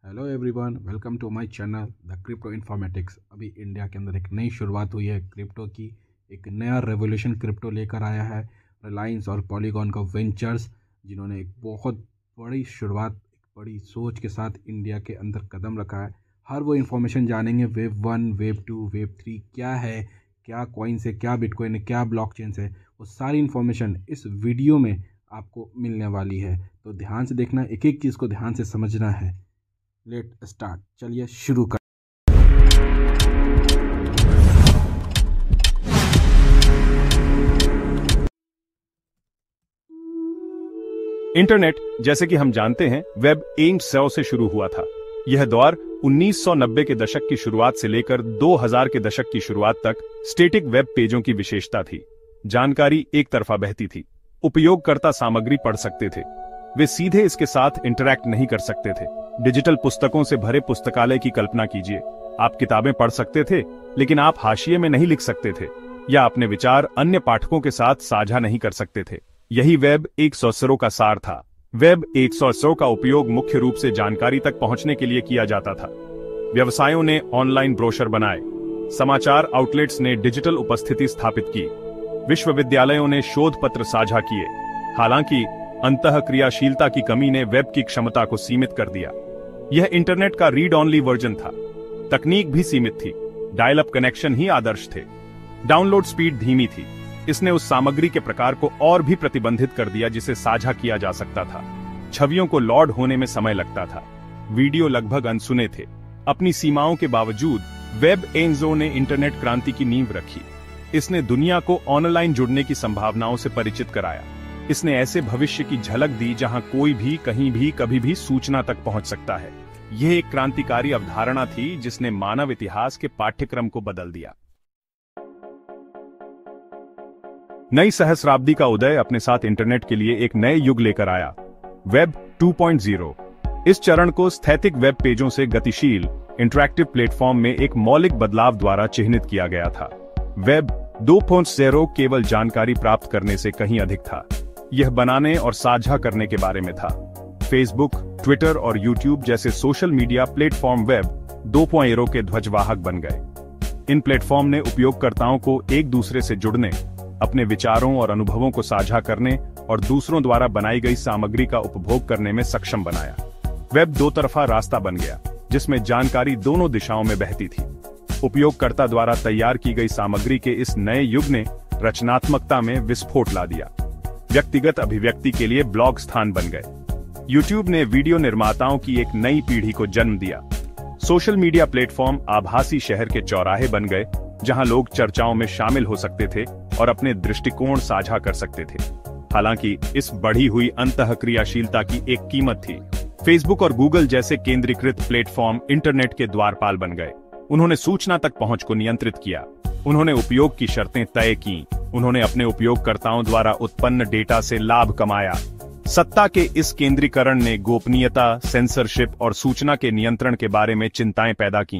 Hello everyone, welcome to my channel the crypto informatics. अभी India के अंदर एक नई शुरुआत हुई है क्रिप्टो की। एक नया रेवोल्यूशन क्रिप्टो लेकर आया है रिलायंस और पॉलीगॉन का वेंचर्स, जिन्होंने एक बहुत बड़ी शुरुआत, एक बड़ी सोच के साथ इंडिया के अंदर कदम रखा है। हर वो इन्फॉर्मेशन जानेंगे, वेब 1, वेब 2, वेब 3 क्या है, क्या कॉइन्स है, क्या बिटकॉइन है, क्या ब्लॉकचेन्स है, वो सारी इन्फॉर्मेशन इस वीडियो में आपको मिलने वाली है। तो ध्यान से देखना, एक एक चीज़ को ध्यान से समझना है। लेट स्टार्ट, चलिए शुरू कर। इंटरनेट, जैसे कि हम जानते हैं, वेब 100 से शुरू हुआ था। यह दौर 1990 के दशक की शुरुआत से लेकर 2000 के दशक की शुरुआत तक स्टैटिक वेब पेजों की विशेषता थी। जानकारी एक तरफा बहती थी, उपयोगकर्ता सामग्री पढ़ सकते थे, वे सीधे इसके साथ इंटरैक्ट नहीं कर सकते थे। डिजिटल पुस्तकों से भरे पुस्तकालय की कल्पना कीजिए। आप किताबें पढ़ सकते थे, लेकिन आप हाशिए में नहीं लिख सकते थे या अपने विचार अन्य पाठकों के साथ साझा नहीं कर सकते थे। यही वेब 100 का सार था। वेब 100 का उपयोग मुख्य रूप से जानकारी तक पहुंचने के लिए किया जाता था। व्यवसायों ने ऑनलाइन ब्रोशर बनाए, समाचार आउटलेट्स ने डिजिटल उपस्थिति स्थापित की, विश्वविद्यालयों ने शोध पत्र साझा किए। हालांकि अंतःक्रियाशीलता की कमी ने वेब की क्षमता को सीमित कर दिया। यह इंटरनेट का रीड ऑनली वर्जन था। तकनीक भी सीमित थी, डायल अप कनेक्शन ही आदर्श थे। डाउनलोड स्पीड धीमी थी। इसने उस सामग्री के प्रकार को और भी प्रतिबंधित कर दिया जिसे साझा किया जा सकता था। छवियों को लोड होने में समय लगता था। वीडियो लगभग अनसुने थे। अपनी सीमाओं के बावजूद वेब 100 ने इंटरनेट क्रांति की नींव रखी। इसने दुनिया को ऑनलाइन जुड़ने की संभावनाओं से परिचित कराया। इसने ऐसे भविष्य की झलक दी जहां कोई भी, कहीं भी, कभी भी सूचना तक पहुंच सकता है। यह एक क्रांतिकारी अवधारणा थी जिसने मानव इतिहास के पाठ्यक्रम को बदल दिया। नई सहस्राब्दी का उदय अपने साथ इंटरनेट के लिए एक नए युग लेकर आया, वेब 2.0। इस चरण को स्थैतिक वेब पेजों से गतिशील इंटरैक्टिव प्लेटफॉर्म में एक मौलिक बदलाव द्वारा चिह्नित किया गया था। वेब 2.0 केवल जानकारी प्राप्त करने से कहीं अधिक था। यह बनाने और साझा करने के बारे में था। फेसबुक, ट्विटर और यूट्यूब जैसे सोशल मीडिया प्लेटफॉर्म वेब 2.0 के ध्वजवाहक बन गए। इन प्लेटफॉर्म ने उपयोगकर्ताओं को एक दूसरे से जुड़ने, अपने विचारों और अनुभवों को साझा करने और दूसरों द्वारा बनाई गई सामग्री का उपभोग करने में सक्षम बनाया। वेब दो तरफा रास्ता बन गया, जिसमें जानकारी दोनों दिशाओं में बहती थी। उपयोगकर्ता द्वारा तैयार की गई सामग्री के इस नए युग ने रचनात्मकता में विस्फोट ला दिया। व्यक्तिगत अभिव्यक्ति के लिए ब्लॉग स्थान बन गए। यूट्यूब ने वीडियो निर्माताओं की एक नई पीढ़ी को जन्म दिया। सोशल मीडिया प्लेटफॉर्म आभासी शहर के चौराहे बन गए, जहां लोग चर्चाओं में शामिल हो सकते थे और अपने दृष्टिकोण साझा कर सकते थे। हालांकि इस बढ़ी हुई अंतःक्रियाशीलता की एक कीमत थी। फेसबुक और गूगल जैसे केंद्रीकृत प्लेटफॉर्म इंटरनेट के द्वारपाल बन गए। उन्होंने सूचना तक पहुंच को नियंत्रित किया। उन्होंने उपयोग की शर्तें तय की। उन्होंने अपने उपयोगकर्ताओं द्वारा उत्पन्न डेटा से लाभ कमाया। सत्ता के इस केंद्रीकरण ने गोपनीयता, सेंसरशिप और सूचना के नियंत्रण के बारे में चिंताएं पैदा की।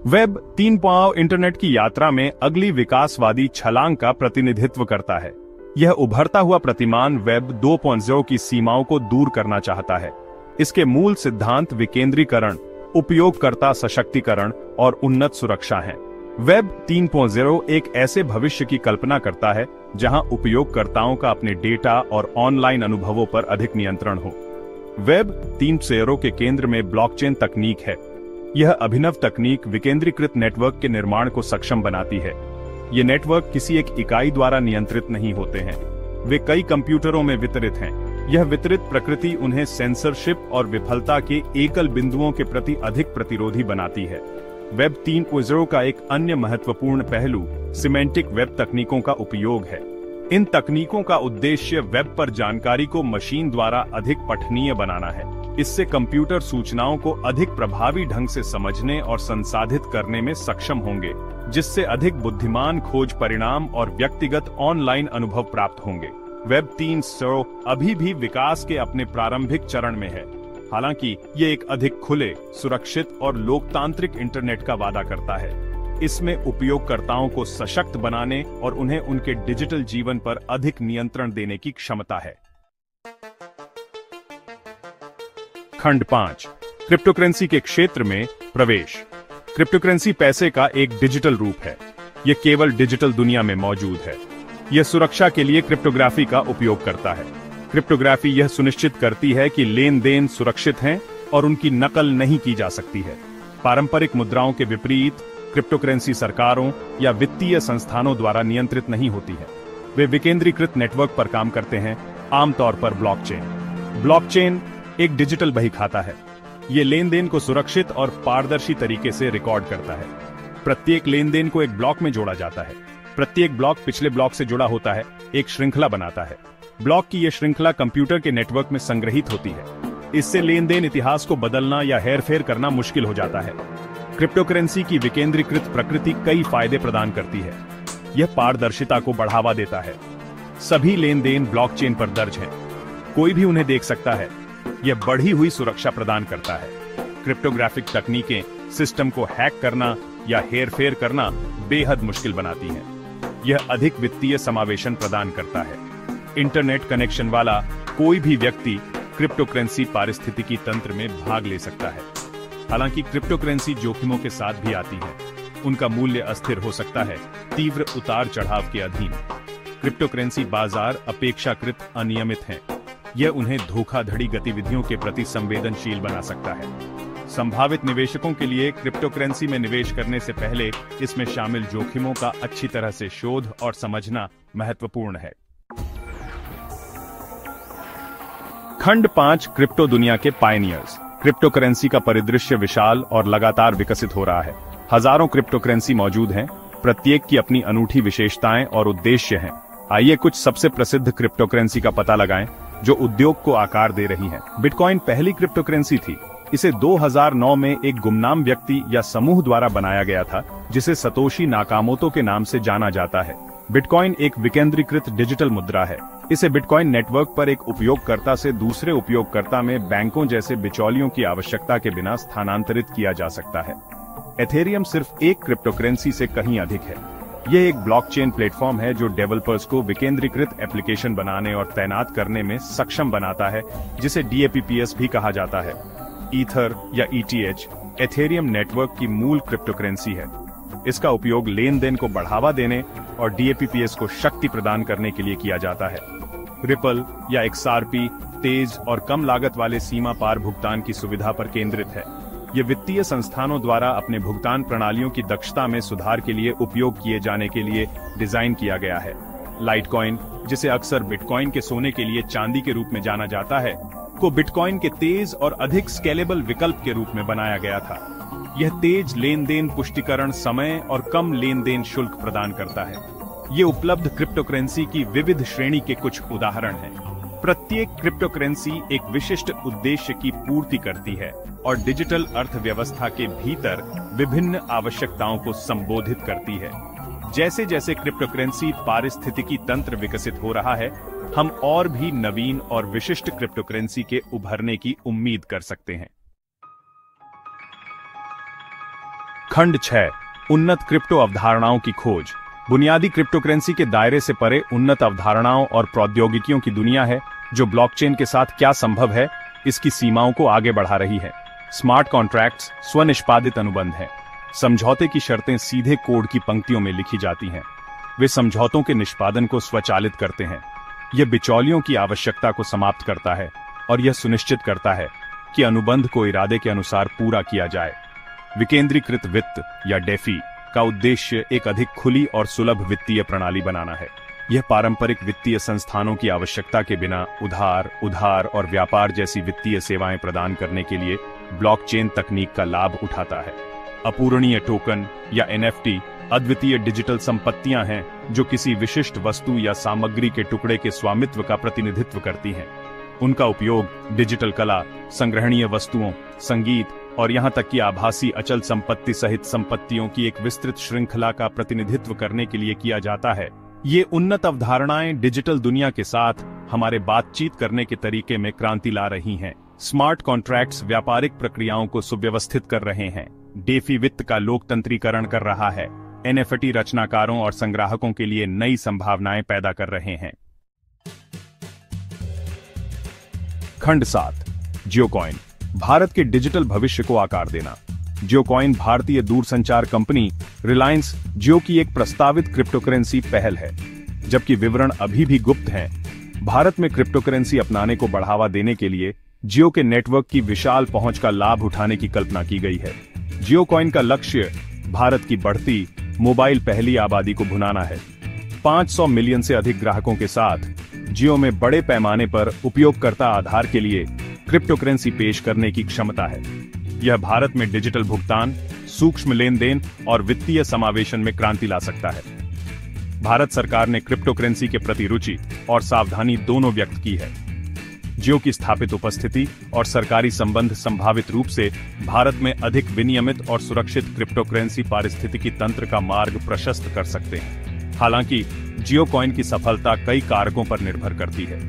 वेब 3.0 इंटरनेट की यात्रा में अगली विकासवादी छलांग का प्रतिनिधित्व करता है। यह उभरता हुआ प्रतिमान वेब 2.0 की सीमाओं को दूर करना चाहता है। इसके मूल सिद्धांत विकेंद्रीकरण, उपयोगकर्ता सशक्तिकरण और उन्नत सुरक्षा हैं। वेब 3.0 एक ऐसे भविष्य की कल्पना करता है जहां उपयोगकर्ताओं का अपने डेटा और ऑनलाइन अनुभवों पर अधिक नियंत्रण हो। वेब 3.0 के केंद्र में ब्लॉकचेन तकनीक है। यह अभिनव तकनीक विकेंद्रीकृत नेटवर्क के निर्माण को सक्षम बनाती है। ये नेटवर्क किसी एक इकाई द्वारा नियंत्रित नहीं होते हैं, वे कई कंप्यूटरों में वितरित हैं। यह वितरित प्रकृति उन्हें सेंसरशिप और विफलता के एकल बिंदुओं के प्रति अधिक प्रतिरोधी बनाती है। वेब 3.0 का एक अन्य महत्वपूर्ण पहलू सिमेंटिक वेब तकनीकों का उपयोग है। इन तकनीकों का उद्देश्य वेब पर जानकारी को मशीन द्वारा अधिक पठनीय बनाना है। इससे कंप्यूटर सूचनाओं को अधिक प्रभावी ढंग से समझने और संसाधित करने में सक्षम होंगे, जिससे अधिक बुद्धिमान खोज परिणाम और व्यक्तिगत ऑनलाइन अनुभव प्राप्त होंगे। वेब 3.0 अभी भी विकास के अपने प्रारंभिक चरण में है। हालांकि ये एक अधिक खुले, सुरक्षित और लोकतांत्रिक इंटरनेट का वादा करता है। इसमें उपयोगकर्ताओं को सशक्त बनाने और उन्हें उनके डिजिटल जीवन पर अधिक नियंत्रण देने की क्षमता है। खंड 5, क्रिप्टोकरेंसी के क्षेत्र में प्रवेश। क्रिप्टोकरेंसी पैसे का एक डिजिटल रूप है। यह केवल डिजिटल दुनिया में मौजूद है। यह सुरक्षा के लिए क्रिप्टोग्राफी का उपयोग करता है। क्रिप्टोग्राफी यह सुनिश्चित करती है कि लेन देन सुरक्षित हैं और उनकी नकल नहीं की जा सकती है। पारंपरिक मुद्राओं के विपरीत क्रिप्टोकरेंसी सरकारों या वित्तीय संस्थानों द्वारा नियंत्रित नहीं होती है। वे विकेंद्रीकृत नेटवर्क पर काम करते हैं, आमतौर पर ब्लॉकचेन। ब्लॉकचेन एक डिजिटल बहीखाता है। यह लेन देन को सुरक्षित और पारदर्शी तरीके से रिकॉर्ड करता है। प्रत्येक लेन देन को एक ब्लॉक में जोड़ा जाता है। प्रत्येक ब्लॉक पिछले ब्लॉक से जुड़ा होता है, एक श्रृंखला बनाता है। ब्लॉक की यह श्रृंखला कंप्यूटर के नेटवर्क में संग्रहित होती है। इससे लेन देन इतिहास को बदलना या हेरफेर करना मुश्किल हो जाता है। क्रिप्टोकरेंसी की विकेंद्रीकृत प्रकृति कई फायदे प्रदान करती है। यह पारदर्शिता को बढ़ावा देता है। सभी लेन देन ब्लॉकचेन पर दर्ज हैं। कोई भी उन्हें देख सकता है। यह बढ़ी हुई सुरक्षा प्रदान करता है। क्रिप्टोग्राफिक तकनीकें सिस्टम को हैक करना या हेरफेर करना बेहद मुश्किल बनाती हैं। यह अधिक वित्तीय समावेशन प्रदान करता है। इंटरनेट कनेक्शन वाला कोई भी व्यक्ति क्रिप्टोकरेंसी पारिस्थितिकी तंत्र में भाग ले सकता है। हालांकि क्रिप्टोकरेंसी जोखिमों के साथ भी आती है। उनका मूल्य अस्थिर हो सकता है, तीव्र उतार चढ़ाव के अधीन। क्रिप्टोकरेंसी बाजार अपेक्षाकृत अनियमित हैं। यह उन्हें धोखाधड़ी गतिविधियों के प्रति संवेदनशील बना सकता है। संभावित निवेशकों के लिए क्रिप्टोकरेंसी में निवेश करने से पहले इसमें शामिल जोखिमों का अच्छी तरह से शोध और समझना महत्वपूर्ण है। खंड 5, क्रिप्टो दुनिया के पायनियर्स। क्रिप्टोकरेंसी का परिदृश्य विशाल और लगातार विकसित हो रहा है। हजारों क्रिप्टोकरेंसी मौजूद हैं। प्रत्येक की अपनी अनूठी विशेषताएं और उद्देश्य हैं। आइए कुछ सबसे प्रसिद्ध क्रिप्टोकरेंसी का पता लगाएं जो उद्योग को आकार दे रही हैं। बिटकॉइन पहली क्रिप्टोकरेंसी थी। इसे 2009 में एक गुमनाम व्यक्ति या समूह द्वारा बनाया गया था जिसे सतोशी नाकामोतो के नाम से जाना जाता है। बिटकॉइन एक विकेंद्रीकृत डिजिटल मुद्रा है। इसे बिटकॉइन नेटवर्क पर एक उपयोगकर्ता से दूसरे उपयोगकर्ता में बैंकों जैसे बिचौलियों की आवश्यकता के बिना स्थानांतरित किया जा सकता है। एथेरियम सिर्फ एक क्रिप्टोकरेंसी से कहीं अधिक है। यह एक ब्लॉकचेन प्लेटफॉर्म है जो डेवलपर्स को विकेंद्रीकृत एप्लीकेशन बनाने और तैनात करने में सक्षम बनाता है, जिसे DApps भी कहा जाता है। ईथर या ETH एथेरियम नेटवर्क की मूल क्रिप्टोकरेंसी है। इसका उपयोग लेन देन को बढ़ावा देने और DApps को शक्ति प्रदान करने के लिए किया जाता है। रिपल या XRP तेज और कम लागत वाले सीमा पार भुगतान की सुविधा पर केंद्रित है। यह वित्तीय संस्थानों द्वारा अपने भुगतान प्रणालियों की दक्षता में सुधार के लिए उपयोग किए जाने के लिए डिजाइन किया गया है। लाइटकॉइन, जिसे अक्सर बिटकॉइन के सोने के लिए चांदी के रूप में जाना जाता है, को बिटकॉइन के तेज और अधिक स्केलेबल विकल्प के रूप में बनाया गया था। यह तेज लेन देन पुष्टिकरण समय और कम लेन देन शुल्क प्रदान करता है। ये उपलब्ध क्रिप्टोकरेंसी की विविध श्रेणी के कुछ उदाहरण हैं। प्रत्येक क्रिप्टोकरेंसी एक विशिष्ट उद्देश्य की पूर्ति करती है और डिजिटल अर्थव्यवस्था के भीतर विभिन्न आवश्यकताओं को संबोधित करती है। जैसे जैसे क्रिप्टोकरेंसी पारिस्थितिकी तंत्र विकसित हो रहा है, हम और भी नवीन और विशिष्ट क्रिप्टोकरेंसी के उभरने की उम्मीद कर सकते हैं। खंड 6, उन्नत क्रिप्टो अवधारणाओं की खोज। बुनियादी क्रिप्टोकरेंसी के दायरे से परे उन्नत अवधारणाओं और प्रौद्योगिकियों की दुनिया है जो ब्लॉकचेन के साथ क्या संभव है, इसकी सीमाओं को आगे बढ़ा रही है। स्मार्ट कॉन्ट्रैक्ट्स स्वनिष्पादित अनुबंध हैं। समझौते की शर्तें सीधे कोड की पंक्तियों में लिखी जाती हैं। वे समझौतों के निष्पादन को स्वचालित करते हैं। यह बिचौलियों की आवश्यकता को समाप्त करता है और यह सुनिश्चित करता है कि अनुबंध को इरादे के अनुसार पूरा किया जाए। विकेंद्रीकृत वित्त या डेफी का उद्देश्य एक अधिक खुली और सुलभ वित्तीय प्रणाली बनाना है। यह पारंपरिक वित्तीय संस्थानों की आवश्यकता के बिना उधार और व्यापार जैसी वित्तीय सेवाएं प्रदान करने के लिए ब्लॉकचेन तकनीक का लाभ उठाता है। अपूरणीय टोकन या NFT अद्वितीय डिजिटल संपत्तियां हैं जो किसी विशिष्ट वस्तु या सामग्री के टुकड़े के स्वामित्व का प्रतिनिधित्व करती हैं। उनका उपयोग डिजिटल कला, संग्रहणीय वस्तुओं, संगीत और यहां तक कि आभासी अचल संपत्ति सहित संपत्तियों की एक विस्तृत श्रृंखला का प्रतिनिधित्व करने के लिए किया जाता है। ये उन्नत अवधारणाएं डिजिटल दुनिया के साथ हमारे बातचीत करने के तरीके में क्रांति ला रही हैं। स्मार्ट कॉन्ट्रैक्ट्स व्यापारिक प्रक्रियाओं को सुव्यवस्थित कर रहे हैं। डेफी वित्त का लोकतंत्रीकरण कर रहा है। NFT रचनाकारों और संग्राहकों के लिए नई संभावनाएं पैदा कर रहे हैं। खंड 7, जियोकॉइन। भारत के डिजिटल भविष्य को आकार देना। जियोकॉइन भारतीय दूरसंचार कंपनी रिलायंस जियो की एक प्रस्तावित क्रिप्टोकरेंसी पहल है। जबकि विवरण अभी भी गुप्त हैं, भारत में क्रिप्टोकरेंसी अपनाने को बढ़ावा देने के लिए जियो के नेटवर्क की विशाल पहुंच का लाभ उठाने की कल्पना की गई है। जियोकॉइन का लक्ष्य भारत की बढ़ती मोबाइल पहली आबादी को भुनाना है। 500 मिलियन से अधिक ग्राहकों के साथ जियो में बड़े पैमाने पर उपयोगकर्ता आधार के लिए क्रिप्टोकरेंसी पेश करने की क्षमता है। यह भारत में डिजिटल भुगतान, सूक्ष्म लेन देन और वित्तीय समावेशन में क्रांति ला सकता है। भारत सरकार ने क्रिप्टोकरेंसी के प्रति रुचि और सावधानी दोनों व्यक्त की है। जियो की स्थापित उपस्थिति और सरकारी संबंध संभावित रूप से भारत में अधिक विनियमित और सुरक्षित क्रिप्टोकरेंसी पारिस्थितिकी तंत्र का मार्ग प्रशस्त कर सकते हैं। हालांकि जियोकॉइन की सफलता कई कारकों पर निर्भर करती है।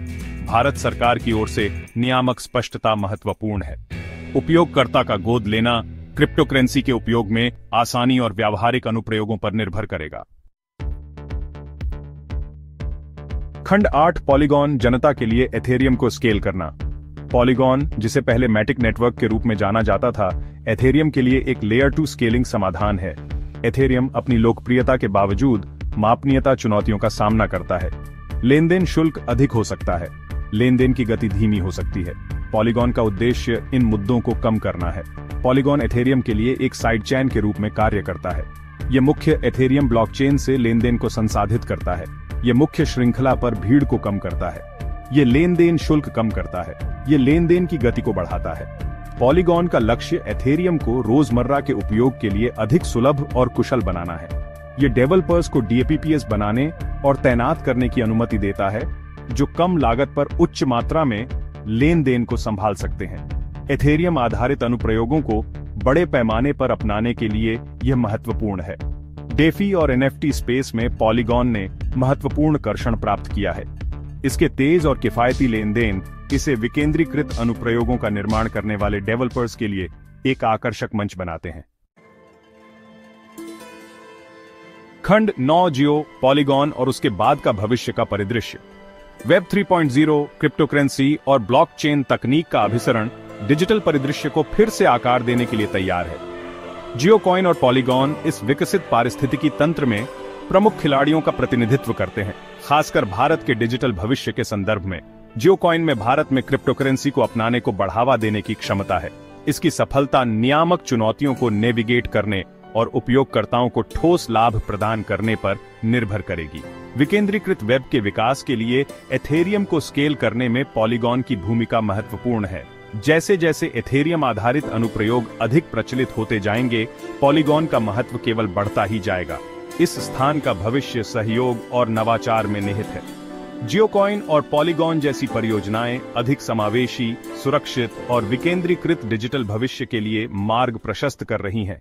भारत सरकार की ओर से नियामक स्पष्टता महत्वपूर्ण है। उपयोगकर्ता का गोद लेना क्रिप्टोकरेंसी के उपयोग में आसानी और व्यावहारिक अनुप्रयोगों पर निर्भर करेगा। खंड 8 पॉलीगॉन जनता के लिए एथेरियम को स्केल करना। पॉलीगॉन, जिसे पहले मैटिक नेटवर्क के रूप में जाना जाता था, एथेरियम के लिए एक लेयर 2 स्केलिंग समाधान है। एथेरियम अपनी लोकप्रियता के बावजूद मापनीयता चुनौतियों का सामना करता है। लेन देन शुल्क अधिक हो सकता है, लेन देन की गति धीमी हो सकती है। पॉलीगॉन का उद्देश्य इन मुद्दों को कम करना है। पॉलीगॉन एथेरियम के लिए एक साइड चेन के रूप में कार्य करता है। यह मुख्य एथेरियम ब्लॉकचेन से लेन देन को संसाधित करता है। यह मुख्य श्रृंखला पर भीड़ को कम करता है। यह लेन देन शुल्क कम करता है। यह लेन देन की गति को बढ़ाता है। पॉलीगॉन का लक्ष्य एथेरियम को रोजमर्रा के उपयोग के लिए अधिक सुलभ और कुशल बनाना है। यह डेवलपर्स को डीएपीपीएस बनाने और तैनात करने की अनुमति देता है, जो कम लागत पर उच्च मात्रा में लेन देन को संभाल सकते हैं। एथेरियम आधारित अनुप्रयोगों को बड़े पैमाने पर अपनाने के लिए यह महत्वपूर्ण है। डेफी और एनएफटी स्पेस में पॉलीगॉन ने महत्वपूर्ण कर्षण प्राप्त किया है। इसके तेज और किफायती लेन देन इसे विकेंद्रीकृत अनुप्रयोगों का निर्माण करने वाले डेवलपर्स के लिए एक आकर्षक मंच बनाते हैं। खंड 9 जियो, पॉलीगॉन और उसके बाद का भविष्य का परिदृश्य। वेब 3.0, क्रिप्टोकरेंसी और ब्लॉकचेन तकनीक का अभिसरण डिजिटल परिदृश्य को फिर से आकार देने के लिए तैयार है। जियोकॉइन और पॉलीगॉन इस विकसित पारिस्थितिकी तंत्र में प्रमुख खिलाड़ियों का प्रतिनिधित्व करते हैं, खासकर भारत के डिजिटल भविष्य के संदर्भ में। जियोकॉइन में भारत में क्रिप्टोकरेंसी को अपनाने को बढ़ावा देने की क्षमता है। इसकी सफलता नियामक चुनौतियों को नेविगेट करने और उपयोगकर्ताओं को ठोस लाभ प्रदान करने पर निर्भर करेगी। विकेंद्रीकृत वेब के विकास के लिए एथेरियम को स्केल करने में पॉलीगॉन की भूमिका महत्वपूर्ण है। जैसे जैसे एथेरियम आधारित अनुप्रयोग अधिक प्रचलित होते जाएंगे, पॉलीगॉन का महत्व केवल बढ़ता ही जाएगा। इस स्थान का भविष्य सहयोग और नवाचार में निहित है। जियोकॉइन और पॉलीगॉन जैसी परियोजनाएं अधिक समावेशी, सुरक्षित और विकेंद्रीकृत डिजिटल भविष्य के लिए मार्ग प्रशस्त कर रही हैं।